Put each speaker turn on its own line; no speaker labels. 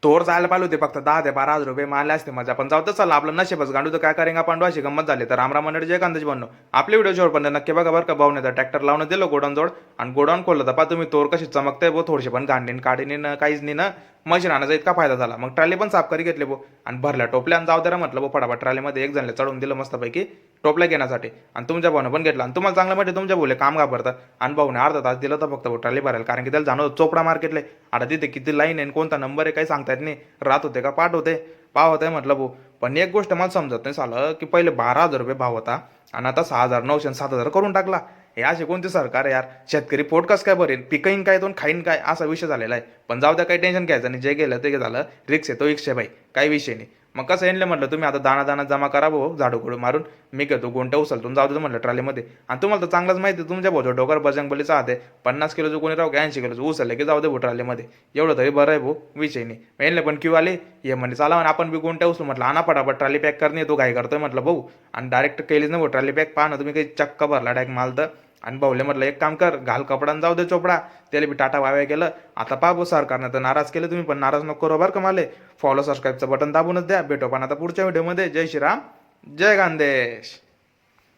तोवर जायला पाहिजे होते, फक्त 10 ते 12 हजार रुपये मारले असते मजा. पण जाऊ तर चला, आपलं नशीबच गांडू तर काय करेंगा पांडू. अशी गंमत झाली. तर रामराम मंडळी, जय कांदाची बनलो. आपले व्हिडिओ शेवट पण नक्की बघा बरं का. भाऊने तर ट्रॅक्टर लावून दिलं गोडाऊन जोड आणि गोडाऊन खोललं तर पहा तुम्ही तोर कशी चमकते बो. थोडीशी पण गांडीन काढीन न काहीच नाही ना. मशीन आणायचा इतका फायदा झाला. मग ट्रॉली पण साफ करी घेतली बो आणि भरल्या टोपल्या आणि जाऊ द्या म्हटलं बो फटाफट ट्रॉलीमध्ये एक जणला चढून दिलं मस्तपैकी टोपल्या घेण्यासाठी. आणि तुमच्या भाऊने पण घेतला आणि तुम्हाला चांगलं माहिती तुमच्या बोले काम घाबरतं. आणि भाऊने अर्धा तास दिलं तर फक्त ट्रॉली भरायला, कारण की त्याला जाणं होतं चोपडा मार्केटला. आता तिथे किती लाईन आहे कोणता नंबर आहे काही सांगता येत नाही. रात होते का पाठ होते पाव होते म्हटलं भाऊ. पण एक गोष्ट मला समजत नाही सालं, की पहिले 12 हजार रुपये भाव होता आणि आता 6,900 7,000 करून टाकला. हे असे कोणते सरकार आहे यार. शेतकरी पोट कसं काय भरेल, पिकईन काय दोन खाईन काय, असा विषय झालेला आहे. पण जाऊ द्या, काही टेन्शन घ्यायचं नाही. जे गेलं ते झालं. रिक्स आहे तो रिक्स आहे भाई, काही विषय नाही. मग कसं येणलं म्हटलं तुम्ही आता दाना दाना जमा करा भाऊ झाडू कडू मारून. मी घेतो गोंट्या उचलतो जाऊ दे म्हटलं ट्रॉलीमध्ये. आणि तुम्हाला तर चांगलंच माहिती आहे तुमच्या भाऊ डोकर बजरंगबलीचा हात आहे. 50 किलोचं कोणी राहू 80 किलोचं उचललं की जाऊ दे भाऊ ट्रॉलीमध्ये. एवढं तरी बरं आहे भाऊ, विषय नाही. येणले पण क्यू आले ये म्हणजे चला म्हणे आपण बी गोंट्या उचलू म्हटलं. आणा पटापट ट्रॉली पॅक करणे, तो घाई करतोय म्हटलं भाऊ. आणि डायरेक्ट केलीच ना भाऊ ट्रॉली पॅक. पहा ना तुम्ही काही चक्का भरला डायरेक्ट माल तर. आणि भाऊले म्हटलं एक काम कर, घाल कपडा जाऊ दे चोपडा. त्याला बी टाटा वाव्या केलं. आता पहा भाऊ सरकारनं तर नाराज केलं, तुम्ही पण नाराज नको करू बरं का माले. फॉलो सबस्क्राईबचं बटन दाबूनच द्या. भेटो पण आता पुढच्या व्हिडिओमध्ये. जय श्रीराम, जय गांदेश.